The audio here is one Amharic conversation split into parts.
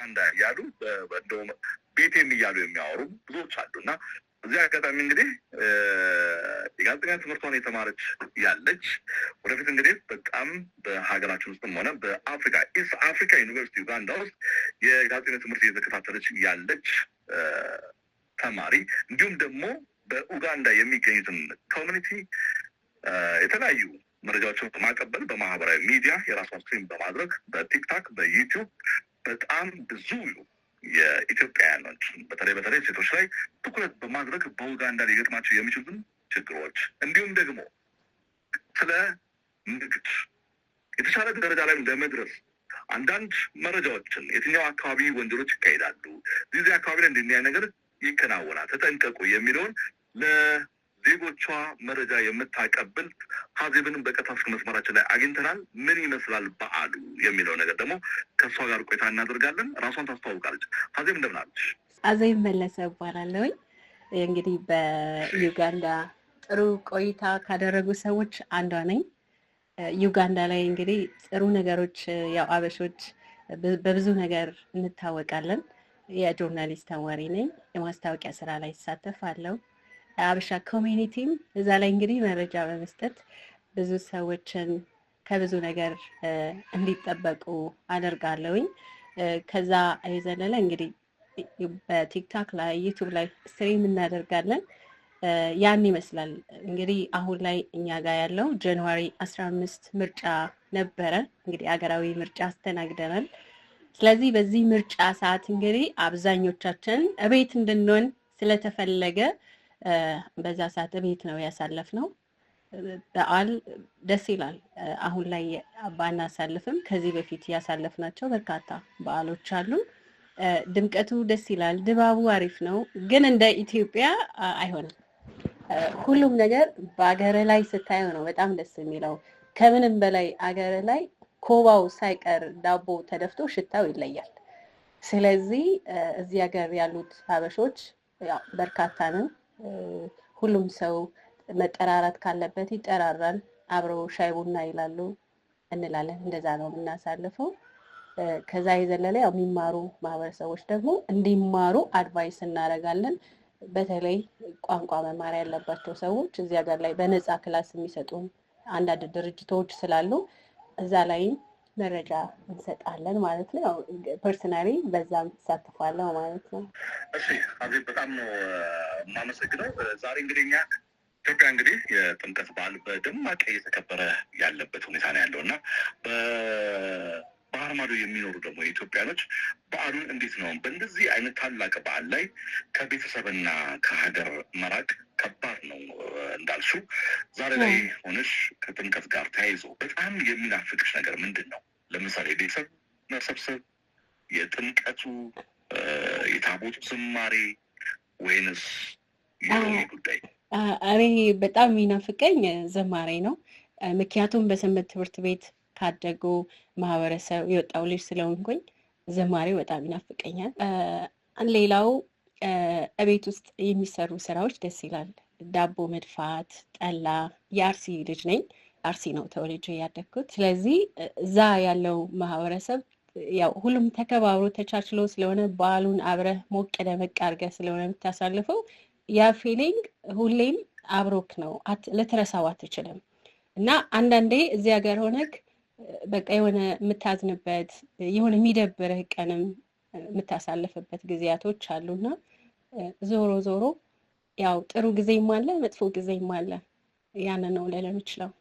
ኡጋንዳ ያሉ እንደው ቤቴም እያሉ የሚያወሩ ብዙዎች አሉና እዚህ አጋጣሚ እንግዲህ የጋዜጠኛ ትምህርቷን የተማረች ያለች ወደፊት እንግዲህ በጣም በሀገራችን ውስጥም ሆነ በአፍሪካ ኢስት አፍሪካ ዩኒቨርሲቲ ኡጋንዳ ውስጥ የጋዜጠኛ ትምህርት እየተከታተለች ያለች ተማሪ እንዲሁም ደግሞ በኡጋንዳ የሚገኙትን ኮሚኒቲ የተለያዩ መረጃዎችን በማቀበል በማህበራዊ ሚዲያ የራሷን ስትሪም በማድረግ በቲክቶክ በዩቲዩብ በጣም ብዙ የኢትዮጵያውያኖች በተለይ ሴቶች ላይ ትኩረት በማድረግ በኡጋንዳ ሊገጥማቸው የሚችሉትን ችግሮች እንዲሁም ደግሞ ስለ ንግድ የተሻለ ደረጃ ላይ ለመድረስ አንዳንድ መረጃዎችን የትኛው አካባቢ ወንጀሎች ይካሄዳሉ እዚህ አካባቢ ላይ እንደዚህ ነገር ይከናወናል ተጠንቀቁ የሚለውን ለዜጎቿ መረጃ የምታቀብል ሀዜብንም በቀጥታ መስመራችን ላይ አግኝተናል ምን ይመስላል በዓሉ የሚለው ነገር ደግሞ ከሷ ጋር ቆይታ እናደርጋለን ራሷን ታስተዋውቃለች ሀዜብ እንደምን አለሽ አዜብ መለሰ እባላለሁ እንግዲህ በዩጋንዳ ጥሩ ቆይታ ካደረጉ ሰዎች አንዷ ነኝ ዩጋንዳ ላይ እንግዲህ ጥሩ ነገሮች ያው አበሾች በብዙ ነገር እንታወቃለን የጆርናሊስት ተማሪ ነኝ የማስታወቂያ ስራ ላይ ተሳተፋለሁ አበሻ ኮሚኒቲም እዛ ላይ እንግዲህ መረጃ በመስጠት ብዙ ሰዎችን ከብዙ ነገር እንዲጠበቁ አደርጋለሁኝ ከዛ የዘለለ እንግዲህ በቲክቶክ ላይ ዩቲዩብ ላይ ስትሪም እናደርጋለን ያን ይመስላል እንግዲህ አሁን ላይ እኛ ጋር ያለው ጃንዋሪ 15 ምርጫ ነበረ እንግዲህ አገራዊ ምርጫ አስተናግደናል ስለዚህ በዚህ ምርጫ ሰዓት እንግዲህ አብዛኞቻችን እቤት እንድንሆን ስለተፈለገ በዛ ሰዓት እቤት ነው ያሳለፍነው በዓል ደስ ይላል አሁን ላይ ባናሳልፍም ከዚህ በፊት ያሳለፍናቸው በርካታ በዓሎች አሉ ድምቀቱ ደስ ይላል ድባቡ አሪፍ ነው ግን እንደ ኢትዮጵያ አይሆንም ሁሉም ነገር በአገር ላይ ስታየው ነው በጣም ደስ የሚለው ከምንም በላይ አገር ላይ ኮባው ሳይቀር ዳቦ ተደፍቶ ሽታው ይለያል ስለዚህ እዚህ ሀገር ያሉት ሀበሾች ያው በርካታ ነን ሁሉም ሰው መጠራራት ካለበት ይጠራራል አብረው ሻይ ቡና ይላሉ እንላለን እንደዛ ነው የምናሳልፈው ከዛ የዘለለ ያው የሚማሩ ማህበረሰቦች ደግሞ እንዲማሩ አድቫይስ እናደርጋለን በተለይ ቋንቋ መማር ያለባቸው ሰዎች እዚህ ሀገር ላይ በነፃ ክላስ የሚሰጡ አንዳንድ ድርጅቶች ስላሉ እዛ ላይ መረጃ እንሰጣለን ማለት ነው ፐርሰናሊ በዛም ተሳትፋለሁ ማለት ነው እሺ አዜብ በጣም ነው ማመሰግነው ዛሬ እንግዲህኛ ኢትዮጵያ እንግዲህ የጥምቀት በዓል በደማቅ እየተከበረ ያለበት ሁኔታ ነው ያለውና በባህር ማዶ የሚኖሩ ደግሞ ኢትዮጵያኖች በዓሉን እንዴት ነው በእንደዚህ አይነት ታላቅ በዓል ላይ ከቤተሰብና ከሀገር መራቅ ከባድ ነው እንዳልሽው ዛሬ ላይ ሆነሽ ከጥምቀት ጋር ተያይዞ በጣም የሚናፍቅሽ ነገር ምንድነው ለምሳሌ ቤተሰብ መሰብሰብ የጥምቀቱ የታቦቱ ዝማሬ ወይንስ የሎሚ ጉዳይ እኔ በጣም የሚናፍቀኝ ዝማሬ ነው ምክንያቱም በሰንበት ትምህርት ቤት ካደጉ ማህበረሰብ የወጣው ልጅ ስለሆንኩኝ ዝማሬው በጣም ይናፍቀኛል ሌላው እቤት ውስጥ የሚሰሩ ስራዎች ደስ ይላል ዳቦ መድፋት ጠላ የአርሲ ልጅ ነኝ አርሲ ነው ተወልጄ ያደግኩት ስለዚህ እዛ ያለው ማህበረሰብ ያው ሁሉም ተከባብሮ ተቻችሎ ስለሆነ በዓሉን አብረህ ሞቅ ደመቅ አድርገህ ስለሆነ የምታሳልፈው ያ ፊሊንግ ሁሌም አብሮክ ነው ልትረሳው አትችልም እና አንዳንዴ እዚህ ሀገር ሆነክ በቃ የሆነ የምታዝንበት የሆነ የሚደብርህ ቀንም የምታሳልፍበት ጊዜያቶች አሉና ዞሮ ያው ጥሩ ጊዜም አለ መጥፎ ጊዜም አለ ያንን ነው ልል የምችለው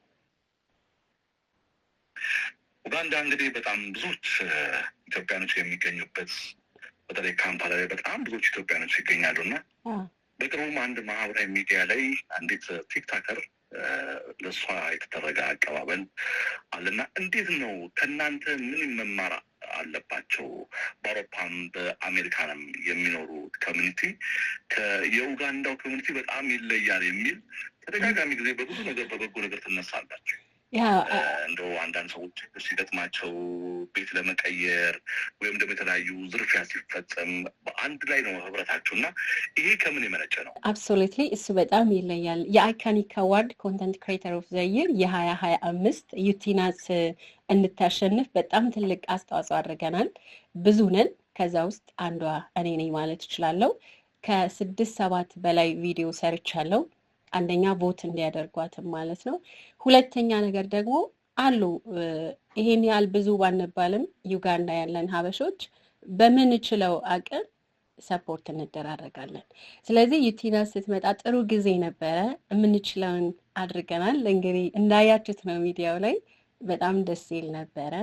ኡጋንዳ እንግዲህ በጣም ብዙዎች ኢትዮጵያኖች የሚገኙበት በተለይ ካምፓላ ላይ በጣም ብዙዎች ኢትዮጵያኖች ይገኛሉና በቅርቡም አንድ ማህበራዊ ሚዲያ ላይ አንዲት ቲክቶከር ለሷ የተደረገ አቀባበል አለና እንዴት ነው ከናንተ ምን መማር አለባቸው በአውሮፓም በአሜሪካንም የሚኖሩ ኮሚኒቲ ከዩጋንዳው ኮሚኒቲ በጣም ይለያል የሚል ተደጋጋሚ ጊዜ በብዙ ነገር በበጎ ነገር ተነሳላችሁ እንደው አንዳንድ ሰዎች ሲገጥማቸው ቤት ለመቀየር ወይም ደግሞ የተለያዩ ዝርፊያ ሲፈጸም በአንድ ላይ ነው ህብረታችሁና ይሄ ከምን የመነጨ ነው? አብሶሉትሊ እሱ በጣም ይለያል። የአይካኒክ አዋርድ ኮንተንት ክሬተር ኦፍ ዘ ይር የ2025 ዩቲናስ እንታሸንፍ በጣም ትልቅ አስተዋጽኦ አድርገናል። ብዙ ነን ከዛ ውስጥ አንዷ እኔ ነኝ ማለት እችላለሁ። ከ6-7 በላይ ቪዲዮ ሰርቻለሁ። አንደኛ ቮት እንዲያደርጓትም ማለት ነው። ሁለተኛ ነገር ደግሞ አሉ ይሄን ያህል ብዙ ባንባልም ዩጋንዳ ያለን ሀበሾች በምንችለው አቅም ሰፖርት እንደራረጋለን። ስለዚህ ዩቲና ስትመጣ ጥሩ ጊዜ ነበረ። የምንችለውን አድርገናል። እንግዲህ እንዳያችሁት ነው ሚዲያው ላይ በጣም ደስ ይል ነበረ።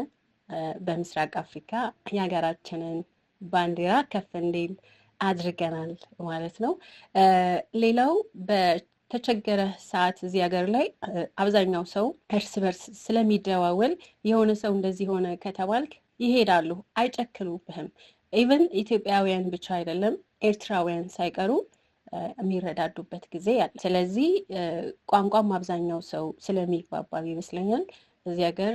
በምስራቅ አፍሪካ የሀገራችንን ባንዲራ ከፍ እንዲል አድርገናል ማለት ነው። ሌላው በተቸገረ ሰዓት እዚህ ሀገር ላይ አብዛኛው ሰው እርስ በርስ ስለሚደዋወል የሆነ ሰው እንደዚህ ሆነ ከተባልክ ይሄዳሉ፣ አይጨክኑብህም። ኢቨን ኢትዮጵያውያን ብቻ አይደለም ኤርትራውያን ሳይቀሩ የሚረዳዱበት ጊዜ አለ። ስለዚህ ቋንቋም አብዛኛው ሰው ስለሚግባባ ይመስለኛል እዚህ ሀገር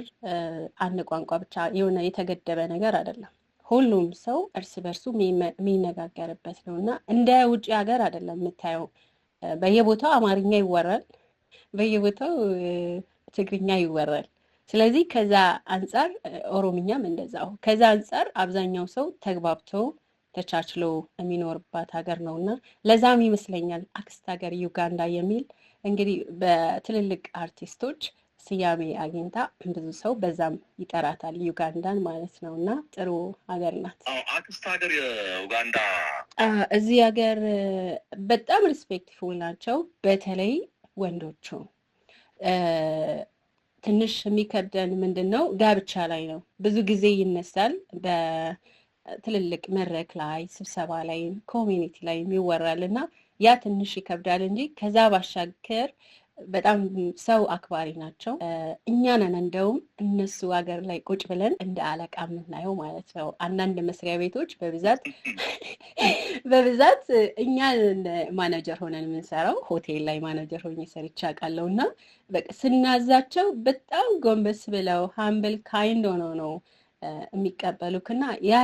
አንድ ቋንቋ ብቻ የሆነ የተገደበ ነገር አይደለም። ሁሉም ሰው እርስ በርሱ የሚነጋገርበት ነው እና እንደ ውጭ ሀገር አይደለም የምታየው። በየቦታው አማርኛ ይወራል፣ በየቦታው ትግርኛ ይወራል። ስለዚህ ከዛ አንጻር ኦሮምኛም እንደዛው። ከዛ አንጻር አብዛኛው ሰው ተግባብቶ ተቻችሎ የሚኖርባት ሀገር ነውና ለዛም ይመስለኛል አክስት ሀገር ዩጋንዳ የሚል እንግዲህ በትልልቅ አርቲስቶች ስያሜ አግኝታ ብዙ ሰው በዛም ይጠራታል ዩጋንዳን ማለት ነውና ጥሩ ሀገር ናት። አክስት ሀገር የዩጋንዳ እዚህ ሀገር በጣም ሪስፔክትፉል ናቸው። በተለይ ወንዶቹ ትንሽ የሚከብደን ምንድነው ጋብቻ ላይ ነው። ብዙ ጊዜ ይነሳል በትልልቅ መድረክ ላይ ስብሰባ ላይ ኮሚኒቲ ላይ ይወራልና ያ ትንሽ ይከብዳል እንጂ ከዛ ባሻገር በጣም ሰው አክባሪ ናቸው። እኛ ነን እንደውም እነሱ ሀገር ላይ ቁጭ ብለን እንደ አለቃ የምናየው ማለት ነው። አንዳንድ መስሪያ ቤቶች በብዛት እኛ ማናጀር ሆነን የምንሰራው ሆቴል ላይ ማናጀር ሆኜ ሰርቼ አውቃለሁ እና በቃ ስናዛቸው በጣም ጎንበስ ብለው ሃምብል ካይንድ ሆነው ነው የሚቀበሉክና ያ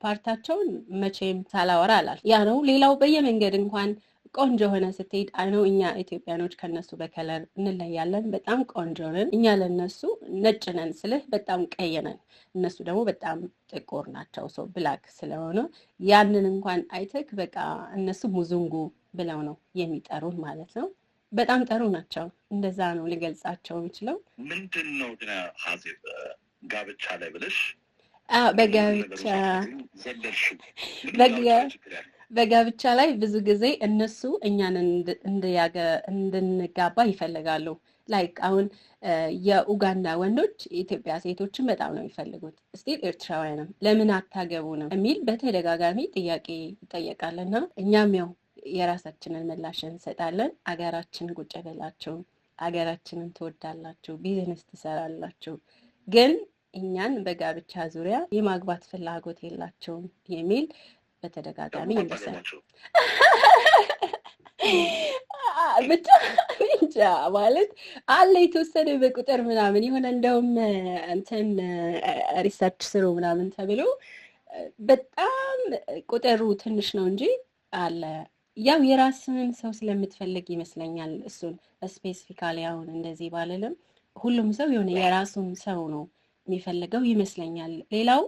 ፓርታቸውን መቼም ሳላወራ አላል። ያ ነው። ሌላው በየመንገድ እንኳን ቆንጆ ሆነ ስትሄድ አይነው እኛ ኢትዮጵያኖች ከነሱ በከለር እንለያለን። በጣም ቆንጆ ነን እኛ፣ ለነሱ ነጭ ነን ስልህ በጣም ቀይ ነን፣ እነሱ ደግሞ በጣም ጥቁር ናቸው። ሰው ብላክ ስለሆነ ያንን እንኳን አይተክ በቃ እነሱ ሙዙንጉ ብለው ነው የሚጠሩን ማለት ነው። በጣም ጥሩ ናቸው። እንደዛ ነው ልገልጻቸው የምችለው። ምንድነው ግን ሀዜብ ጋብቻ ላይ ብለሽ በጋብቻ ላይ ብዙ ጊዜ እነሱ እኛን እንድንጋባ ይፈልጋሉ። ላይክ አሁን የኡጋንዳ ወንዶች የኢትዮጵያ ሴቶችን በጣም ነው የሚፈልጉት። እስቲ ኤርትራውያንም ለምን አታገቡንም የሚል በተደጋጋሚ ጥያቄ ይጠየቃልና እኛም ያው የራሳችንን ምላሽ እንሰጣለን። አገራችን ቁጭ ብላችሁ አገራችንን ትወዳላችሁ፣ ቢዝነስ ትሰራላችሁ፣ ግን እኛን በጋብቻ ዙሪያ የማግባት ፍላጎት የላቸውም የሚል በተደጋጋሚ ይመስላል። ብቻ እንጃ ማለት አለ የተወሰነ በቁጥር ምናምን የሆነ እንደውም እንትን ሪሰርች ስሩ ምናምን ተብሎ በጣም ቁጥሩ ትንሽ ነው እንጂ አለ። ያው የራስን ሰው ስለምትፈልግ ይመስለኛል። እሱን ስፔሲፊካሊ አሁን እንደዚህ ባልልም ሁሉም ሰው የሆነ የራሱን ሰው ነው የሚፈልገው ይመስለኛል። ሌላው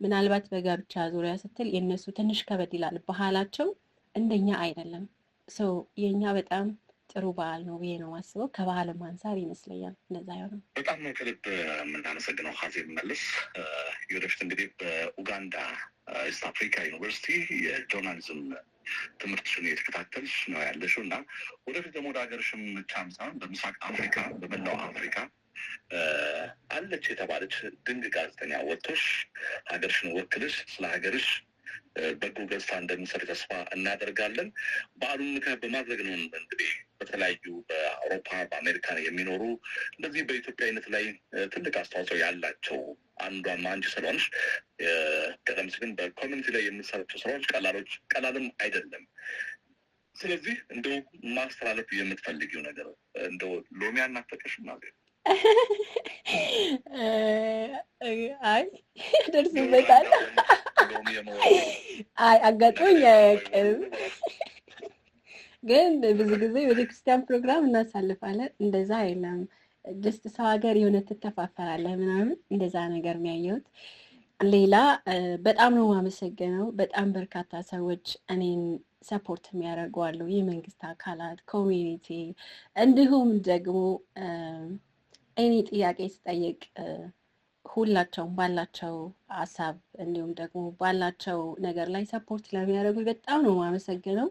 ምናልባት በጋብቻ ዙሪያ ስትል የነሱ ትንሽ ከበድ ይላል። ባህላቸው እንደኛ አይደለም። ሰው የኛ በጣም ጥሩ ባህል ነው ብዬ ነው ማስበው። ከባህልም አንፃር ይመስለኛል እንደዛ ያለው። በጣም ነው ከልብ የምናመሰግነው ሀዜብ መለስ። የወደፊት እንግዲህ በኡጋንዳ ኢስት አፍሪካ ዩኒቨርሲቲ የጆርናሊዝም ትምህርትሽን እየተከታተልሽ ነው ያለሽው እና ወደፊት ደግሞ ወደ ሀገርሽም ብቻም ሳይሆን በምስራቅ አፍሪካ በመላው አፍሪካ አለች የተባለች ድንቅ ጋዜጠኛ ወጥቶሽ ሀገርሽን ወክልሽ ስለ ሀገርሽ በጎ ገጽታ እንደምንሰር ተስፋ እናደርጋለን። በዓሉን ምክንያት በማድረግ ነው እንግዲህ በተለያዩ በአውሮፓ በአሜሪካ የሚኖሩ እንደዚህ በኢትዮጵያዊነት ላይ ትልቅ አስተዋጽኦ ያላቸው አንዷም አንቺ ስለሆንሽ ቀደም ሲል ግን በኮሚኒቲ ላይ የምንሰራቸው ስራዎች ቀላልም አይደለም። ስለዚህ እንደው ማስተላለፍ የምትፈልጊው ነገር እንደው ሎሚ አናፈቀሽም ማለት አይ ደርሶበታል። አይ አጋጥሞኝ አያውቅም፣ ግን ብዙ ጊዜ ቤተክርስቲያን ፕሮግራም እናሳልፋለን። እንደዛ የለም ጀስት ሰው ሀገር የሆነ ትተፋፈራለህ ምናምን እንደዛ ነገር የሚያየሁት። ሌላ በጣም ነው የማመሰግነው። በጣም በርካታ ሰዎች እኔን ሰፖርት የሚያደርጉ አሉ፣ የመንግስት አካላት፣ ኮሚኒቲ፣ እንዲሁም ደግሞ እኔ ጥያቄ ስጠይቅ ሁላቸውም ባላቸው ሀሳብ እንዲሁም ደግሞ ባላቸው ነገር ላይ ሰፖርት ለሚያደርጉ በጣም ነው የማመሰግነው።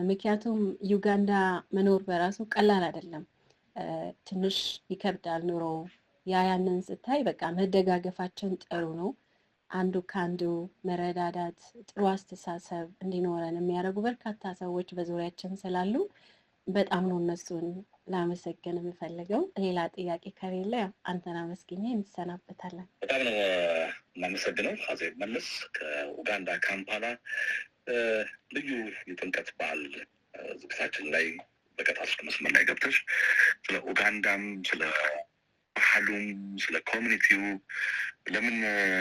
ምክንያቱም ዩጋንዳ መኖር በራሱ ቀላል አይደለም፣ ትንሽ ይከብዳል ኑሮ። ያንን ስታይ በቃ መደጋገፋችን ጥሩ ነው። አንዱ ከአንዱ መረዳዳት፣ ጥሩ አስተሳሰብ እንዲኖረን የሚያደርጉ በርካታ ሰዎች በዙሪያችን ስላሉ በጣም ነው እነሱን ላመሰግን የምፈልገው። ሌላ ጥያቄ ከሌለ አንተን አመስግኜ እንሰናበታለን። በጣም ነው እናመሰግነው። አዜብ መለስ ከኡጋንዳ ካምፓላ ልዩ የጥምቀት በዓል ዝግጅታችን ላይ በቀጥታ ስልክ መስመር ላይ ገብተሽ ስለ ኡጋንዳም ስለ ባህሉም ስለ ኮሚኒቲው ለምን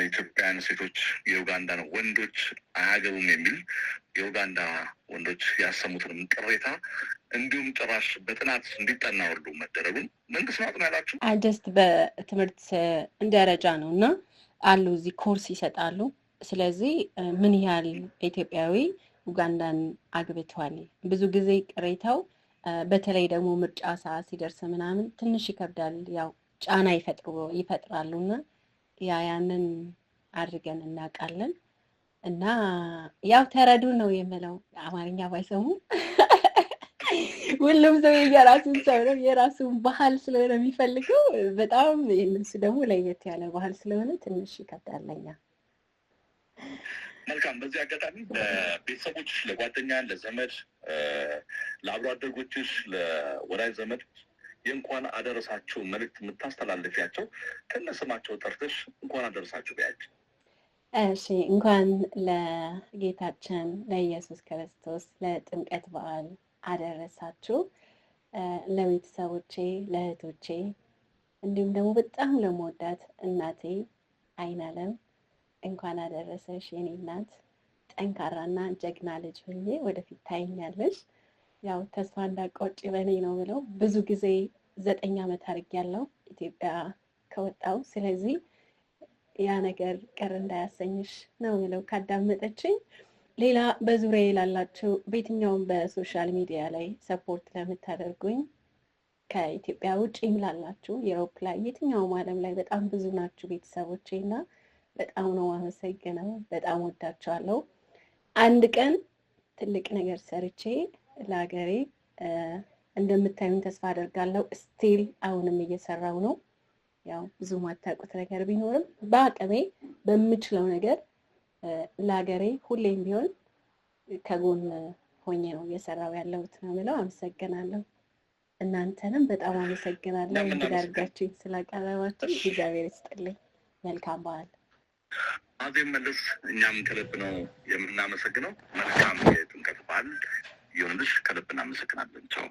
ኢትዮጵያውያን ሴቶች የኡጋንዳን ወንዶች አያገቡም የሚል የኡጋንዳ ወንዶች ያሰሙትንም ቅሬታ እንዲሁም ጭራሽ በጥናት እንዲጠና ወርዶ መደረጉን መንግስት ነው ያላችሁ። ጀስት በትምህርት ደረጃ ነው እና አሉ እዚህ ኮርስ ይሰጣሉ። ስለዚህ ምን ያህል ኢትዮጵያዊ ኡጋንዳን አግብተዋል? ብዙ ጊዜ ቅሬታው በተለይ ደግሞ ምርጫ ሰዓት ሲደርስ ምናምን ትንሽ ይከብዳል። ያው ጫና ይፈጥራሉና ያንን አድርገን እናውቃለን። እና ያው ተረዱ ነው የምለው። አማርኛ ባይሰሙ ሁሉም ሰው የራሱን ሰው ነው የራሱን ባህል ስለሆነ የሚፈልገው። በጣም እነሱ ደግሞ ለየት ያለ ባህል ስለሆነ ትንሽ ይከብዳለኛ። መልካም። በዚህ አጋጣሚ ለቤተሰቦች፣ ለጓደኛ፣ ለዘመድ፣ ለአብሮ አደጎችሽ፣ ለወዳጅ ዘመድ የእንኳን አደረሳችሁ መልእክት የምታስተላልፊያቸው ከነስማቸው ጠርተሽ እንኳን አደረሳችሁ ቢያቸው። እሺ፣ እንኳን ለጌታችን ለኢየሱስ ክርስቶስ ለጥምቀት በዓል አደረሳችሁ። ለቤተሰቦቼ፣ ለእህቶቼ እንዲሁም ደግሞ በጣም ለመወዳት እናቴ አይናለም እንኳን አደረሰሽ የኔ እናት። ጠንካራና ጀግና ልጅ ሆኜ ወደፊት ታይኛለሽ። ያው ተስፋ እንዳቆጭ በኔ ነው ብለው ብዙ ጊዜ 9 ዓመት አድርጌያለሁ ኢትዮጵያ ከወጣው። ስለዚህ ያ ነገር ቀር እንዳያሰኝሽ ነው ብለው ካዳመጠችኝ። ሌላ በዙሪያዬ ላላችሁ በየትኛውም በሶሻል ሚዲያ ላይ ሰፖርት ለምታደርጉኝ ከኢትዮጵያ ውጭም ላላችሁ ዩሮፕ ላይ የትኛውም ዓለም ላይ በጣም ብዙ ናችሁ ቤተሰቦቼና በጣም ነው አመሰግነው። በጣም ወዳችኋለሁ። አንድ ቀን ትልቅ ነገር ሰርቼ ለሀገሬ እንደምታዩኝ ተስፋ አደርጋለሁ። ስቲል አሁንም እየሰራው ነው። ያው ብዙ ማታውቁት ነገር ቢኖርም በአቅሜ በምችለው ነገር ለሀገሬ ሁሌም ቢሆን ከጎን ሆኜ ነው እየሰራው ያለሁት ነው የምለው። አመሰግናለሁ። እናንተንም በጣም አመሰግናለሁ እንድጋርጋችሁ ስላቀረባችሁ። እግዚአብሔር ይስጥልኝ። መልካም በዓል። አዜብ መለስ፣ እኛም ከልብ ነው የምናመሰግነው። መልካም የጥምቀት በዓል ይሁንልሽ። ከልብ እናመሰግናለን። ቻው።